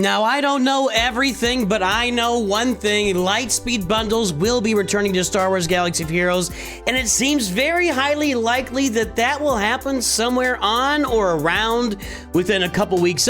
Now, I don't know everything, but I know one thing. Lightspeed bundles will be returning to Star Wars Galaxy of Heroes, and it seems very highly likely that that will happen somewhere on or around within a couple weeks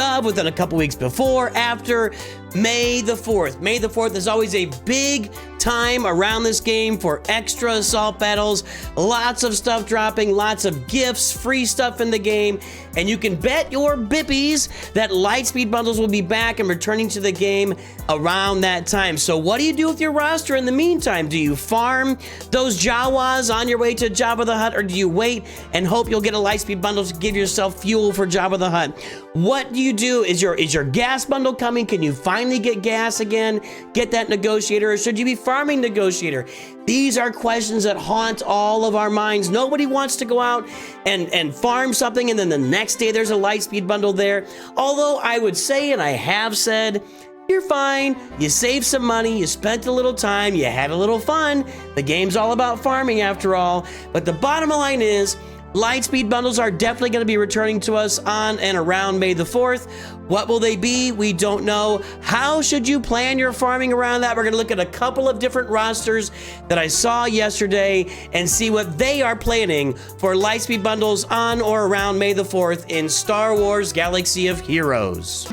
before, after May the 4th. May the 4th is always a big time around this game for extra assault battles, lots of stuff dropping, lots of gifts, free stuff in the game, and you can bet your bippies that Lightspeed bundles will be back and returning to the game around that time. So what do you do with your roster in the meantime? Do you farm those Jawas on your way to Jabba the Hutt, or do you wait and hope you'll get a Lightspeed bundle to give yourself fuel for Jabba the Hutt? What do you do? Is your gas bundle coming? Can you finally get gas again? Get that negotiator, or should you be farming negotiator? These are questions that haunt all of our minds. Nobody wants to go out and farm something and then the next day there's a Lightspeed bundle there. Although I would say, and I have said, you're fine. You saved some money, you spent a little time, you had a little fun. The game's all about farming after all. But the bottom line is, Lightspeed bundles are definitely going to be returning to us on and around May the 4th. What will they be? We don't know. How should you plan your farming around that? We're going to look at a couple of different rosters that I saw yesterday and see what they are planning for Lightspeed bundles on or around May the 4th in Star Wars Galaxy of Heroes.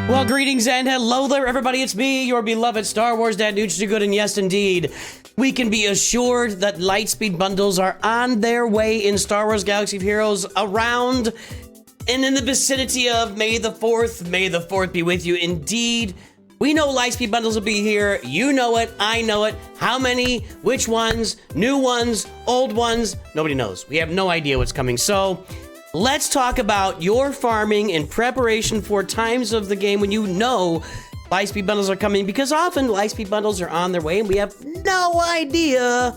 Well, greetings and hello there, everybody. It's me, your beloved Star Wars Dad, Good, and yes, indeed, we can be assured that Lightspeed bundles are on their way in Star Wars Galaxy of Heroes around and in the vicinity of May the 4th. May the 4th be with you. Indeed, we know Lightspeed bundles will be here. You know it. I know it. How many? Which ones? New ones? Old ones? Nobody knows. We have no idea what's coming. So let's talk about your farming in preparation for times of the game when you know Lightspeed bundles are coming, because often Lightspeed bundles are on their way and we have no idea,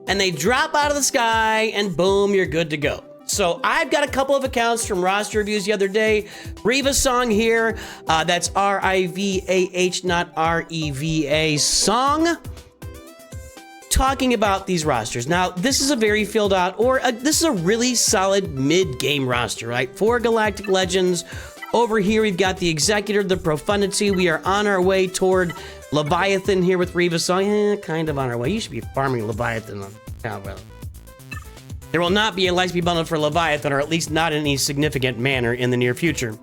and they drop out of the sky and boom, you're good to go. So I've got a couple of accounts from roster reviews the other day. Reva Song here, that's R-I-V-A-H, not R-E-V-A, Song, talking about these rosters. Now, this is a very filled out, this is a really solid mid-game roster, right? 4 Galactic Legends. Over here, we've got the Executor, the Profundity. We are on our way toward Leviathan here with Reva Song. Kind of on our way. You should be farming Leviathan. Well, there will not be a Lightspeed bundle for Leviathan, or at least not in any significant manner in the near future.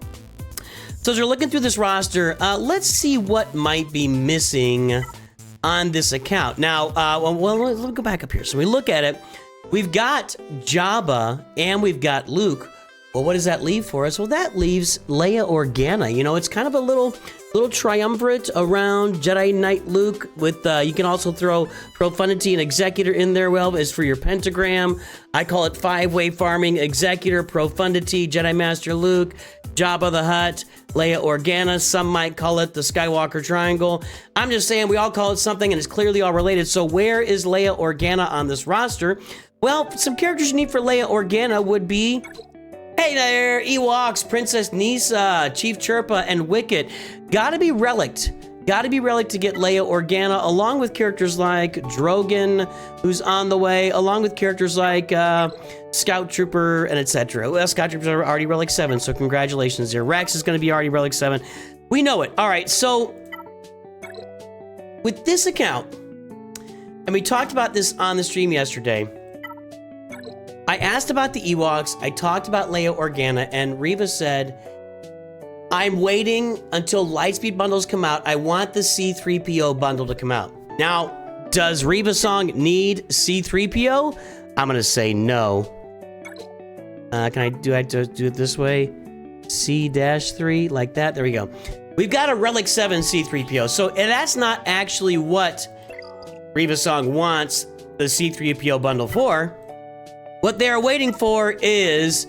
So as we're looking through this roster, let's see what might be missing on this account. Now, let me go back up here. So we look at it. We've got Jabba and we've got Luke. Well, what does that leave for us? Well, that leaves Leia Organa. You know, it's kind of a little triumvirate around Jedi Knight Luke with, you can also throw Profundity and Executor in there, well, as for your pentagram. I call it 5-way farming: Executor, Profundity, Jedi Master Luke, Jabba the Hutt, Leia Organa. Some might call it the Skywalker Triangle. I'm just saying we all call it something, and it's clearly all related. So where is Leia Organa on this roster? Well, some characters you need for Leia Organa would be, hey there, Ewoks, Princess Nisa, Chief Chirpa, and Wicket. Gotta be relicked. Gotta be relicked to get Leia Organa, along with characters like Drogon, who's on the way, along with characters like Scout Trooper, and etc. Well, Scout Troopers are already Relic 7, so congratulations there. Rex is gonna be already Relic 7. We know it. All right, so with this account, and we talked about this on the stream yesterday, I asked about the Ewoks, I talked about Leia Organa, and Reva said, I'm waiting until Lightspeed bundles come out. I want the C-3PO bundle to come out. Now, does Reva Song need C-3PO? I'm gonna say no. Do I do it this way? C-3, like that, there we go. We've got a Relic 7 C-3PO, so and that's not actually what Reva Song wants the C-3PO bundle for. What they're waiting for is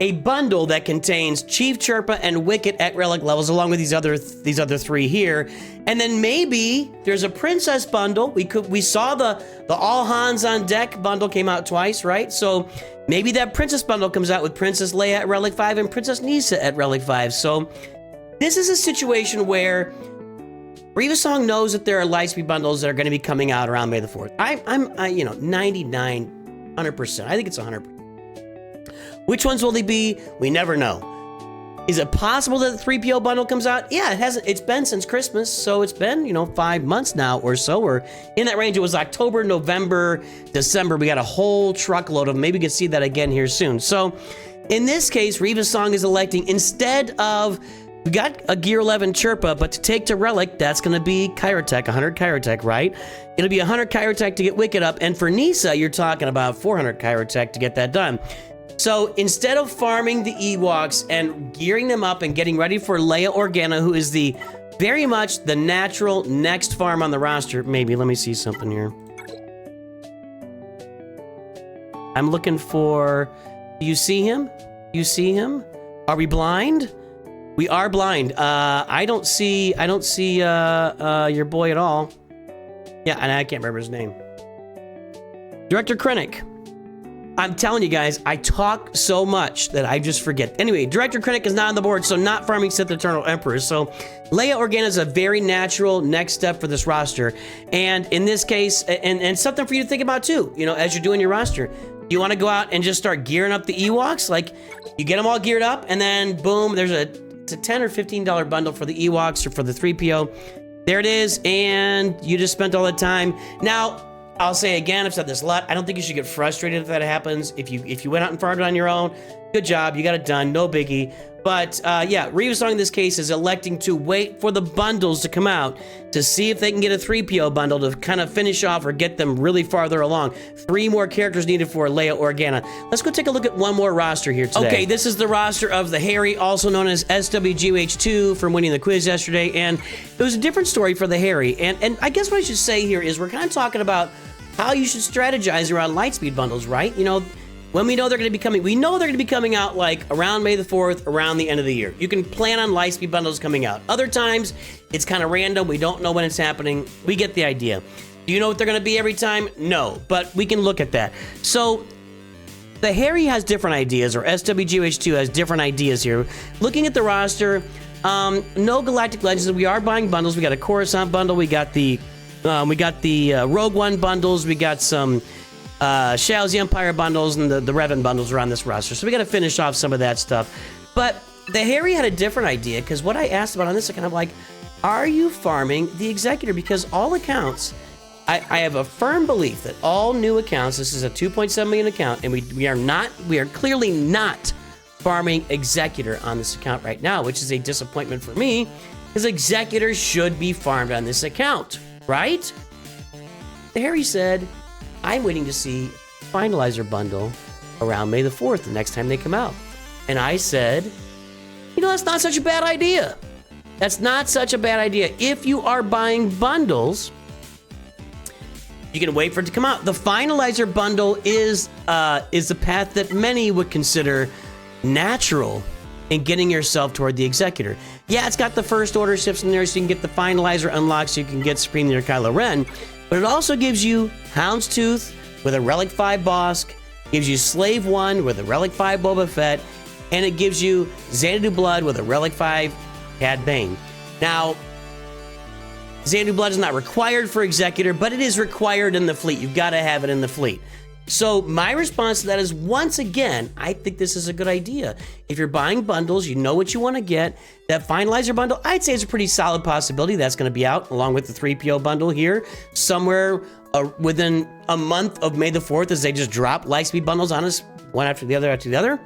a bundle that contains Chief Chirpa and Wicket at relic levels, along with these other 3 here. And then maybe there's a princess bundle. We saw the all hands on deck bundle came out twice, right? So maybe that princess bundle comes out with Princess Leia at relic 5 and Princess Nisa at relic 5. So this is a situation where Reva Song knows that there are Lightspeed bundles that are going to be coming out around May the 4th. I'm 99, 100%. I think it's 100%. Which ones will they be? We never know. Is it possible that the 3PO bundle comes out? Yeah, it hasn't. It's been since Christmas, so it's been, 5 months now or so. Or in that range. It was October, November, December. We got a whole truckload of them. Maybe we can see that again here soon. So in this case, Reva Song is electing, instead of, we got a Gear 11 Chirpa, but to take to Relic, that's going to be Kyrotech, 100 Kyrotech, right? It'll be 100 Kyrotech to get Wicked up. And for Nisa, you're talking about 400 Kyrotech to get that done. So instead of farming the Ewoks and gearing them up and getting ready for Leia Organa, who is the very much the natural next farm on the roster, maybe, let me see something here. I'm looking for, do you see him? You see him? Are we blind? We are blind. I don't see your boy at all. Yeah, and I can't remember his name. Director Krennic. I'm telling you guys, I talk so much that I just forget. Anyway, Director Krennic is not on the board, so not farming Sith Eternal Emperors. So Leia Organa is a very natural next step for this roster. And in this case, and something for you to think about too, as you're doing your roster. Do you want to go out and just start gearing up the Ewoks? Like, you get them all geared up, and then boom, it's a $10 or $15 bundle for the Ewoks or for the 3PO. There it is, and you just spent all the time. Now, I'll say again, I've said this a lot, I don't think you should get frustrated if that happens. If you went out and farmed it on your own, good job, you got it done, no biggie. But yeah, Reva Song in this case is electing to wait for the bundles to come out to see if they can get a 3PO bundle to kind of finish off or get them really farther along. 3 more characters needed for Leia Organa. Let's go take a look at one more roster here today. Okay, this is the roster of the Harry, also known as SWGOH2 from winning the quiz yesterday. And it was a different story for the Harry. And I guess what I should say here is we're kind of talking about how you should strategize around Lightspeed bundles, right? When we know they're going to be coming, we know they're going to be coming out like around May the 4th, around the end of the year. You can plan on Lightspeed bundles coming out. Other times, it's kind of random. We don't know when it's happening. We get the idea. Do you know what they're going to be every time? No, but we can look at that. So the Harry has different ideas, or SWGOH2 has different ideas here. Looking at the roster, no Galactic Legends. We are buying bundles. We got a Coruscant bundle. We got the Rogue One bundles. We got some Shao's the Empire bundles, and the Revan bundles are on this roster. So we got to finish off some of that stuff. But the Harry had a different idea, because what I asked about on this account, I'm like, are you farming the Executor? Because all accounts, I have a firm belief that all new accounts, this is a 2.7 million account, and we are clearly not farming Executor on this account right now, which is a disappointment for me, because Executor should be farmed on this account, right? The Harry said, I'm waiting to see Finalizer bundle around May the 4th, the next time they come out. And I said, that's not such a bad idea. That's not such a bad idea. If you are buying bundles, you can wait for it to come out. The Finalizer bundle is the path that many would consider natural in getting yourself toward the Executor. Yeah, it's got the First Order ships in there, so you can get the Finalizer unlocked so you can get Supreme Leader Kylo Ren. But it also gives you Houndstooth with a Relic 5 Bosk, gives you Slave 1 with a Relic 5 Boba Fett, and it gives you Xanadu Blood with a Relic 5 Cad Bane. Now, Xanadu Blood is not required for Executor, but it is required in the fleet. You've got to have it in the fleet. So my response to that is, once again, I think this is a good idea. If you're buying bundles, you know what you want to get. That Finalizer bundle, I'd say is a pretty solid possibility. That's going to be out along with the 3PO bundle here somewhere within a month of May the 4th, as they just drop Lightspeed bundles on us one after the other after the other.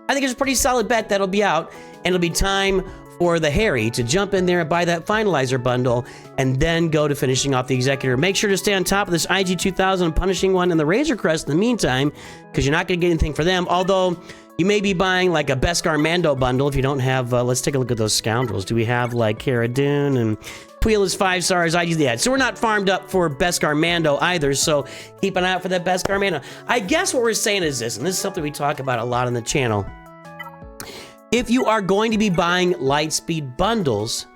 I think it's a pretty solid bet that'll be out, and it'll be time for the Harry to jump in there and buy that Finalizer bundle and then go to finishing off the Executor. Make sure to stay on top of this IG 2000 and Punishing One and the Razor Crest in the meantime, because you're not going to get anything for them. Although you may be buying like a Beskar Mando bundle if you don't have, let's take a look at those scoundrels. Do we have like Cara Dune and Peel is 5 stars, IG, yeah. So we're not farmed up for Beskar Mando either, so keep an eye out for that Beskar Mando. I guess what we're saying is this, and this is something we talk about a lot on the channel. If you are going to be buying Lightspeed bundles,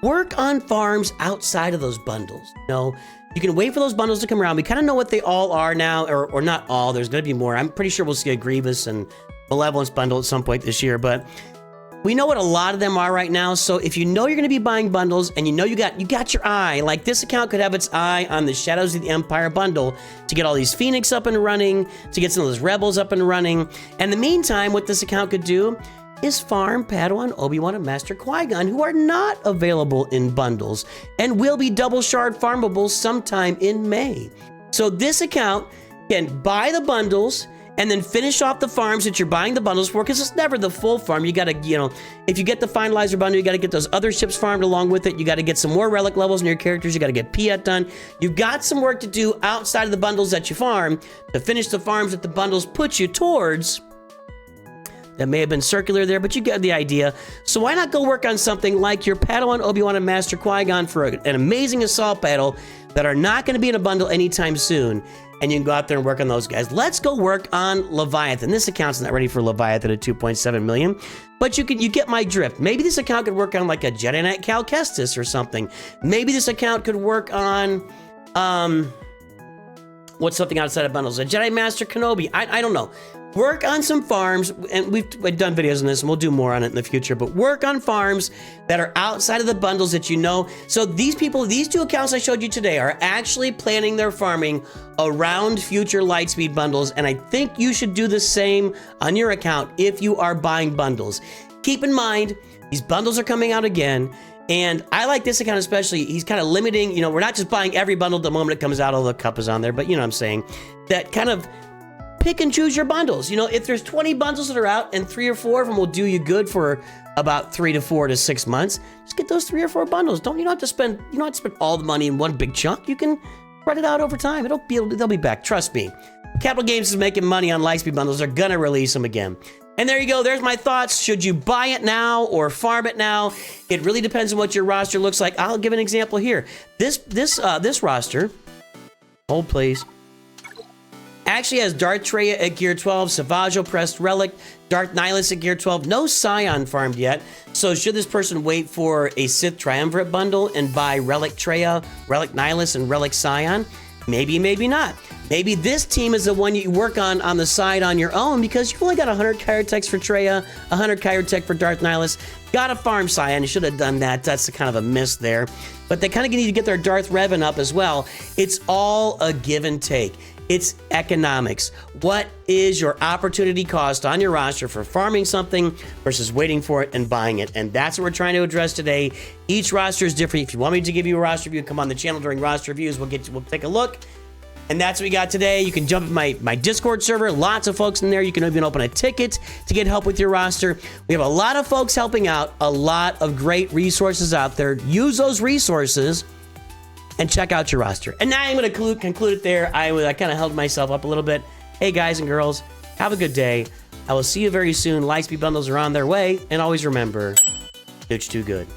work on farms outside of those bundles. You can wait for those bundles to come around. We kind of know what they all are now, or not all. There's going to be more. I'm pretty sure we'll see a Grievous and Malevolence bundle at some point this year, but we know what a lot of them are right now. So if you know you're going to be buying bundles and you know you got your eye, like this account could have its eye on the Shadows of the Empire bundle to get all these Phoenix up and running, to get some of those Rebels up and running. And in the meantime, what this account could do, is farm Padawan Obi-Wan and Master Qui-Gon, who are not available in bundles and will be double shard farmable sometime in May. So this account can buy the bundles and then finish off the farms that you're buying the bundles for, because it's never the full farm. You gotta, you know, if you get the finalizer bundle, you gotta get those other ships farmed along with it. You gotta get some more relic levels in your characters. You gotta get Piat done. You've got some work to do outside of the bundles that you farm to finish the farms that the bundles put you towards. That may have been circular there, but you get the idea. So why not go work on something like your Padawan Obi-Wan and Master Qui-Gon for an amazing assault battle that are not going to be in a bundle anytime soon, and you can go out there and work on those guys. Let's go work on Leviathan. This account's not ready for Leviathan at 2.7 million, but you get my drift. Maybe this account could work on like a Jedi Knight Cal Kestis or something. Maybe this account could work on what's something outside of bundles? A Jedi Master Kenobi. I don't know. Work on some farms, and we've done videos on this, and we'll do more on it in the future, but work on farms that are outside of the bundles that you know. So these people, these two accounts I showed you today are actually planning their farming around future Lightspeed bundles, and I think you should do the same on your account if you are buying bundles. Keep in mind, these bundles are coming out again, and I like this account especially. He's kind of limiting, you know, we're not just buying every bundle the moment it comes out, all the cup is on there, but you know what I'm saying. That kind of pick and choose your bundles. You know, if there's 20 bundles that are out and 3 or 4 of them will do you good for about 3 to 4 to 6 months, just get those 3 or 4 bundles. You don't have to spend all the money in one big chunk. You can spread it out over time. They'll be back. Trust me. Capital Games is making money on Lightspeed bundles. They're gonna release them again. And there you go. There's my thoughts. Should you buy it now or farm it now? It really depends on what your roster looks like. I'll give an example here. This roster, hold please, actually has Darth Traya at gear 12, Savajo pressed relic, Darth Nihilus at gear 12, no Scion farmed yet. So should this person wait for a Sith Triumvirate bundle and buy Relic Traya, Relic Nihilus, and Relic Scion? Maybe, maybe not. Maybe this team is the one you work on the side on your own, because you've only got 100 Kyrotechs for Traya, 100 Kyrotech for Darth Nihilus. Gotta farm Scion. You should have done that. That's kind of a miss there. But they kind of need to get their Darth Revan up as well. It's all a give and take. It's economics. What is your opportunity cost on your roster for farming something versus waiting for it and buying it? And that's what we're trying to address today. Each roster is different. If you want me to give you a roster review, come on the channel during roster reviews. We'll take a look. And that's what we got today. You can jump in my Discord server. Lots of folks in there. You can even open a ticket to get help with your roster. We have a lot of folks helping out. A lot of great resources out there. Use those resources and check out your roster. And now I'm going to conclude it there. I kind of held myself up a little bit. Hey, guys and girls, have a good day. I will see you very soon. Lightspeed bundles are on their way. And always remember, Nooch too good.